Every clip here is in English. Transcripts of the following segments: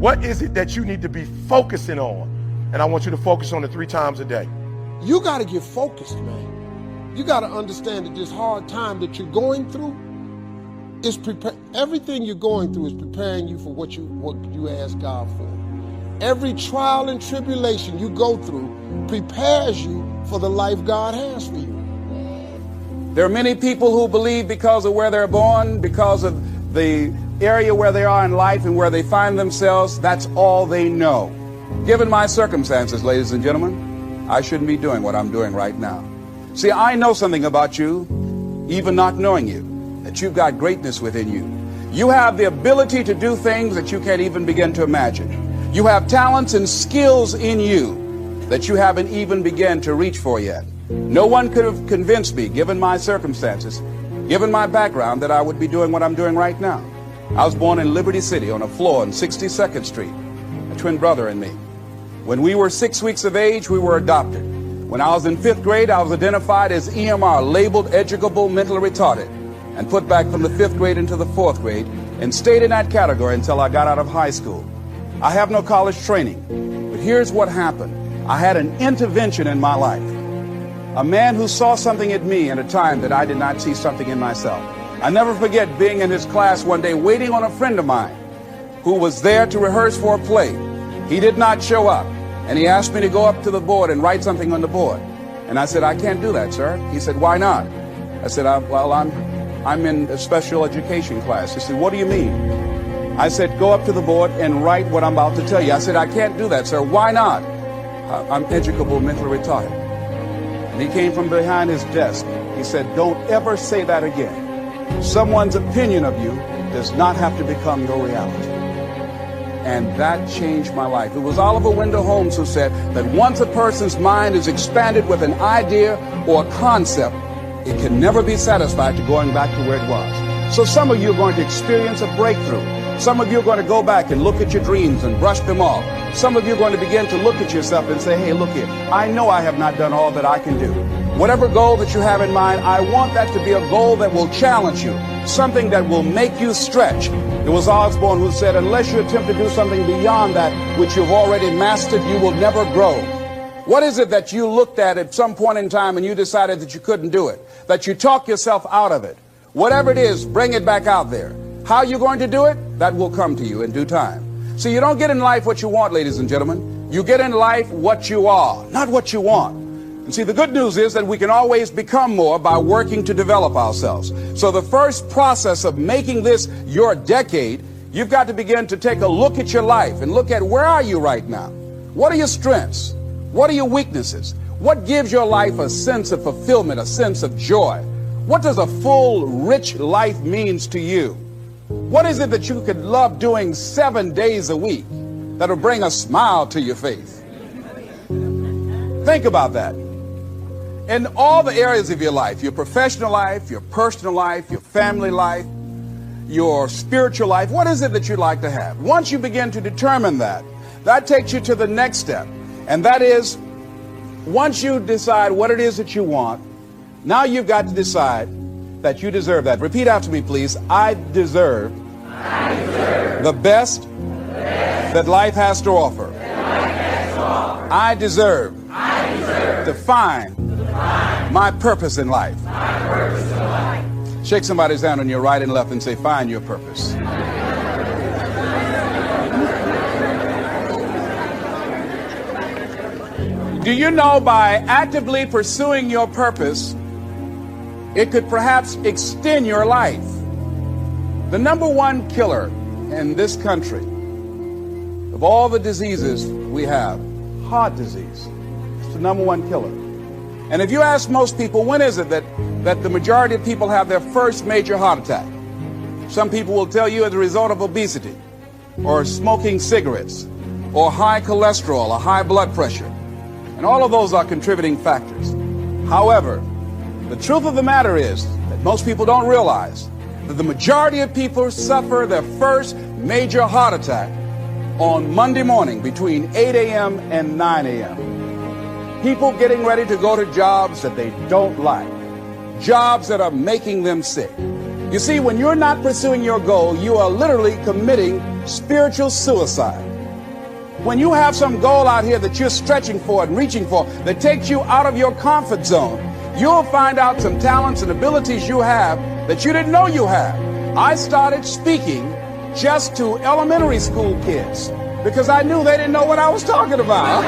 What is it that you need to be focusing on? And I want you to focus on it 3 times a day. You got to get focused, man. You got to understand that this hard time that you're going through is everything you're going through is preparing you for what you ask God for. Every trial and tribulation you go through prepares you for the life God has for you. There are many people who believe because of where they're born, because of the area where they are in life and where they find themselves, that's all they know. Given my circumstances, ladies and gentlemen, I shouldn't be doing what I'm doing right now. See, I know something about you, even not knowing you, that you've got greatness within you. You have the ability to do things that you can't even begin to imagine. You have talents and skills in you that you haven't even begun to reach for yet. No one could have convinced me, given my circumstances, given my background, that I would be doing what I'm doing right now. I was born in Liberty City on a floor on 62nd Street, a twin brother and me. When we were 6 weeks of age, we were adopted. When I was in 5th grade, I was identified as EMR, labeled educable mentally retarded, and put back from the 5th grade into the 4th grade, and stayed in that category until I got out of high school. I have no college training, but here's what happened. I had an intervention in my life. A man who saw something in me at a time that I did not see something in myself. I never forget being in his class one day waiting on a friend of mine who was there to rehearse for a play. He did not show up, and he asked me to go up to the board and write something on the board. And I said, I can't do that, sir. He said, why not? I said, I'm in a special education class. He said, what do you mean? I said, go up to the board and write what I'm about to tell you. I said, I can't do that, sir. Why not? I'm educable mentally retarded. And he came from behind his desk. He said, don't ever say that again. Someone's opinion of you does not have to become your reality. And that changed my life. It was Oliver Wendell Holmes who said that once a person's mind is expanded with an idea or a concept, it can never be satisfied to going back to where it was. So some of you are going to experience a breakthrough. Some of you are going to go back and look at your dreams and brush them off. Some of you are going to begin to look at yourself and say, hey, look here, I know I have not done all that I can do. Whatever goal that you have in mind, I want that to be a goal that will challenge you, something that will make you stretch. It was Osborne who said, unless you attempt to do something beyond that which you've already mastered, you will never grow. What is it that you looked at some point in time and you decided that you couldn't do it, that you talk yourself out of it? Whatever it is, bring it back out there. How are you going to do it? That will come to you in due time. See, you don't get in life what you want, ladies and gentlemen. You get in life what you are, not what you want. And see, the good news is that we can always become more by working to develop ourselves. So the first process of making this your decade, you've got to begin to take a look at your life and look at where are you right now? What are your strengths? What are your weaknesses? What gives your life a sense of fulfillment, a sense of joy? What does a full, rich life means to you? What is it that you could love doing 7 days a week that'll bring a smile to your face? Think about that. In all the areas of your life, your professional life, your personal life, your family life, your spiritual life, what is it that you'd like to have? Once you begin to determine that, that takes you to the next step. And that is, once you decide what it is that you want, now you've got to decide that you deserve that. Repeat after me, please. I deserve the best that life has to offer. I deserve to find my purpose in life. Shake somebody's hand on your right and left and say, find your purpose. Do you know by actively pursuing your purpose, it could perhaps extend your life? The number one killer in this country of all the diseases we have, heart disease, is the number one killer. And if you ask most people, when is it that the majority of people have their first major heart attack? Some people will tell you as a result of obesity, or smoking cigarettes, or high cholesterol, or high blood pressure. And all of those are contributing factors. However, the truth of the matter is that most people don't realize that the majority of people suffer their first major heart attack on Monday morning between 8 a.m. and 9 a.m. People getting ready to go to jobs that they don't like, jobs that are making them sick. You see, when you're not pursuing your goal, you are literally committing spiritual suicide. When you have some goal out here that you're stretching for and reaching for that takes you out of your comfort zone, you'll find out some talents and abilities you have that you didn't know you had. I started speaking just to elementary school kids because I knew they didn't know what I was talking about.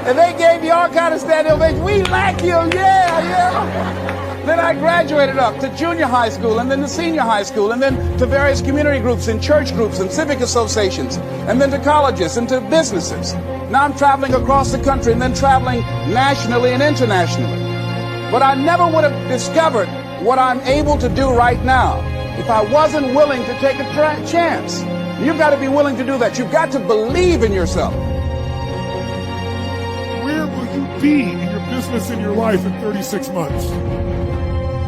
And they gave me all kind of standing ovations. We like you, yeah. Then I graduated up to junior high school and then to senior high school and then to various community groups and church groups and civic associations and then to colleges and to businesses. Now I'm traveling across the country and then traveling nationally and internationally. But I never would have discovered what I'm able to do right now if I wasn't willing to take a chance. You've got to be willing to do that. You've got to believe in yourself. Where will you be in your business, in your life in 36 months?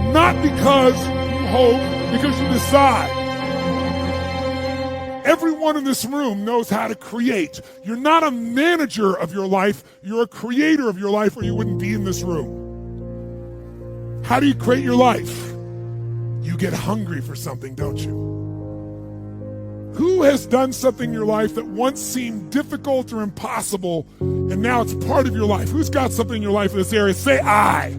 Not because you hope, because you decide. Everyone in this room knows how to create. You're not a manager of your life, you're a creator of your life, or you wouldn't be in this room. How do you create your life? You get hungry for something, don't you? Who has done something in your life that once seemed difficult or impossible, and now it's part of your life? Who's got something in your life in this area? Say I.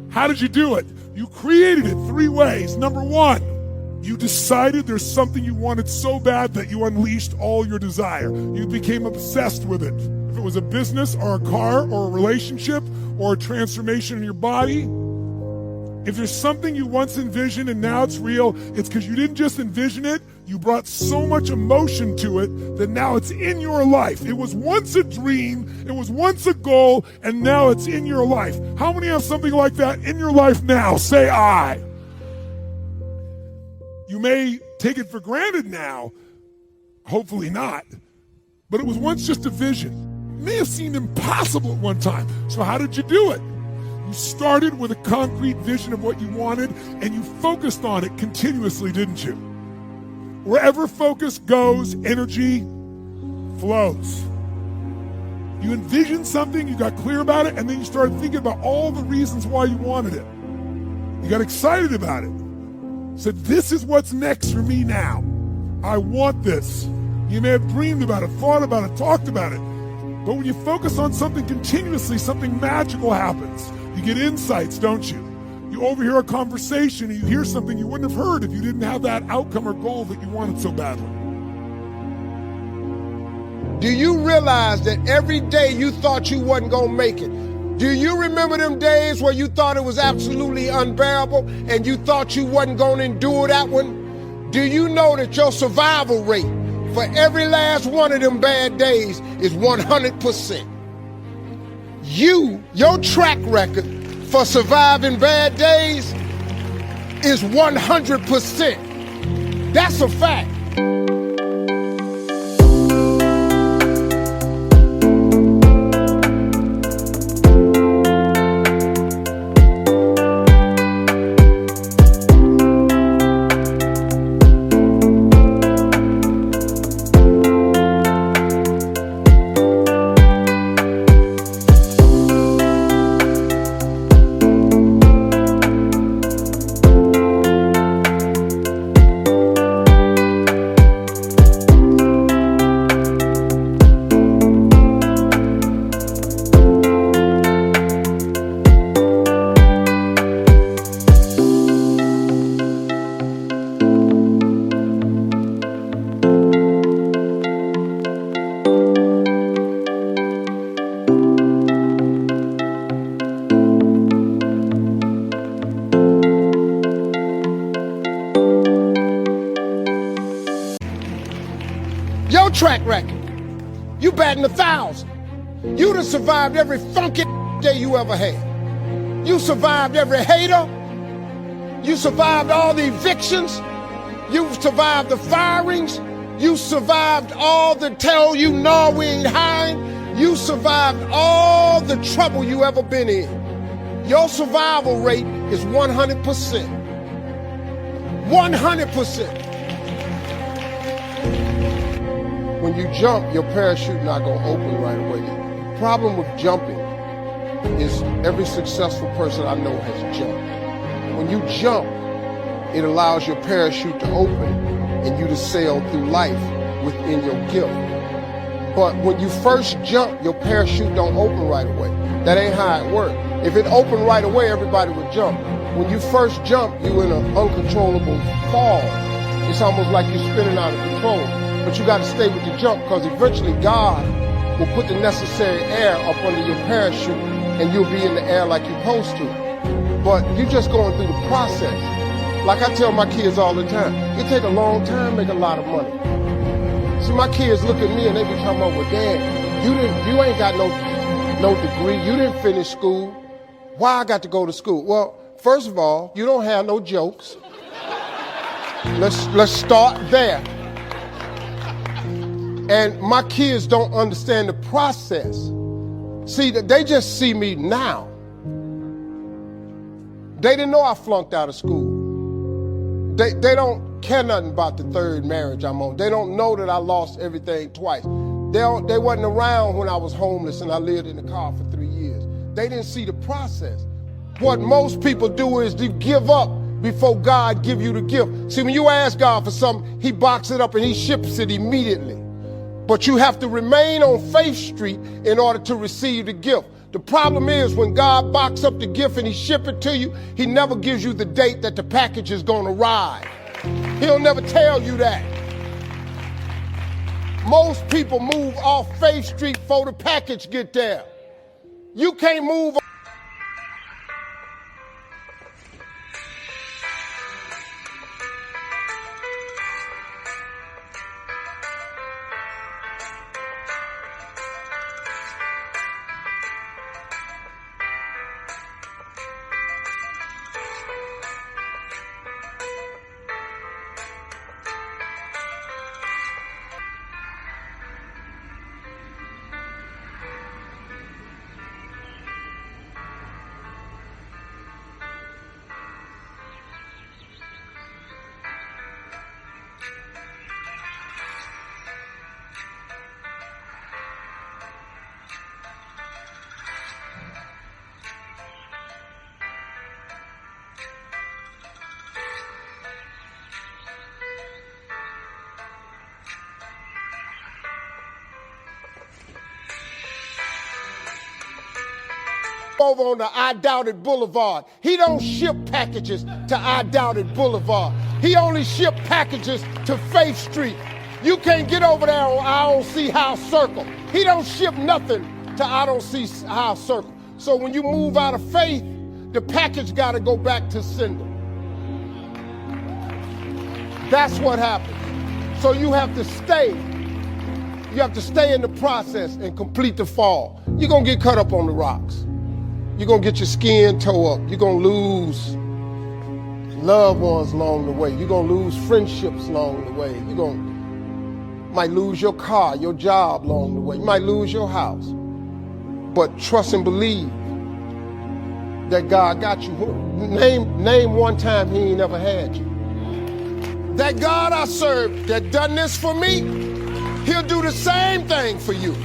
How did you do it? You created it 3 ways. Number 1, you decided there's something you wanted so bad that you unleashed all your desire. You became obsessed with it. If it was a business or a car or a relationship or a transformation in your body, if there's something you once envisioned and now it's real, it's because you didn't just envision it, you brought so much emotion to it that now it's in your life. It was once a dream, it was once a goal, and now it's in your life. How many have something like that in your life now? Say I. You may take it for granted now, hopefully not, but it was once just a vision. It may have seemed impossible at one time. So how did you do it? You started with a concrete vision of what you wanted, and you focused on it continuously, didn't you? Wherever focus goes, energy flows. You envisioned something, you got clear about it, and then you started thinking about all the reasons why you wanted it. You got excited about it. Said, this is what's next for me now. I want this. You may have dreamed about it, thought about it, talked about it. But when you focus on something continuously, something magical happens. You get insights, don't you? You overhear a conversation and you hear something you wouldn't have heard if you didn't have that outcome or goal that you wanted so badly. Do you realize that every day you thought you wasn't gonna make it? Do you remember them days where you thought it was absolutely unbearable and you thought you wasn't gonna endure that one? Do you know that your survival rate for every last one of them bad days is 100%? Your track record for surviving bad days is 100%. That's a fact. Your track record, you batting 1,000. You done survived every funky day you ever had. You survived every hater. You survived all the evictions. You survived the firings. You survived all the tell you no, we ain't hiring. You survived all the trouble you ever been in. Your survival rate is 100%. 100%. When you jump, your parachute not gonna open right away. The problem with jumping is every successful person I know has jumped. When you jump, it allows your parachute to open and you to sail through life within your gift. But when you first jump, your parachute don't open right away. That ain't how it works. If it opened right away, everybody would jump. When you first jump, you're in an uncontrollable fall. It's almost like you're spinning out of control. But you got to stay with the jump, because eventually God will put the necessary air up under your parachute and you'll be in the air like you're supposed to. But you're just going through the process. Like I tell my kids all the time, it take a long time to make a lot of money. See, my kids look at me and they be talking about, well, Dad, you ain't got no degree. You didn't finish school. Why I got to go to school? Well, first of all, you don't have no jokes. Let's start there. And my kids don't understand the process. See, they just see me now. They didn't know I flunked out of school. They don't care nothing about the third marriage I'm on. They don't know that I lost everything twice. They wasn't around when I was homeless and I lived in the car for 3 years. They didn't see the process. What most people do is to give up before God give you the gift. See, when you ask God for something, he boxes it up and he ships it immediately. But you have to remain on Faith Street in order to receive the gift. The problem is when God boxes up the gift and he ship it to you, he never gives you the date that the package is going to arrive. He'll never tell you that. Most people move off Faith Street before the package get there. You can't move. Over on the I Doubted Boulevard. He don't ship packages to I Doubted Boulevard. He only ship packages to Faith Street. You can't get over there on I Don't See House Circle. He don't ship nothing to I Don't See House Circle. So when you move out of faith, the package got to go back to sender. That's what happens. So you have to stay. You have to stay in the process and complete the fall. You're going to get cut up on the rocks. You're going to get your skin tore up. You're going to lose loved ones along the way. You're going to lose friendships along the way. Might lose your car, your job along the way. You might lose your house. But trust and believe that God got you. Name one time he ain't ever had you. That God I serve that done this for me, he'll do the same thing for you.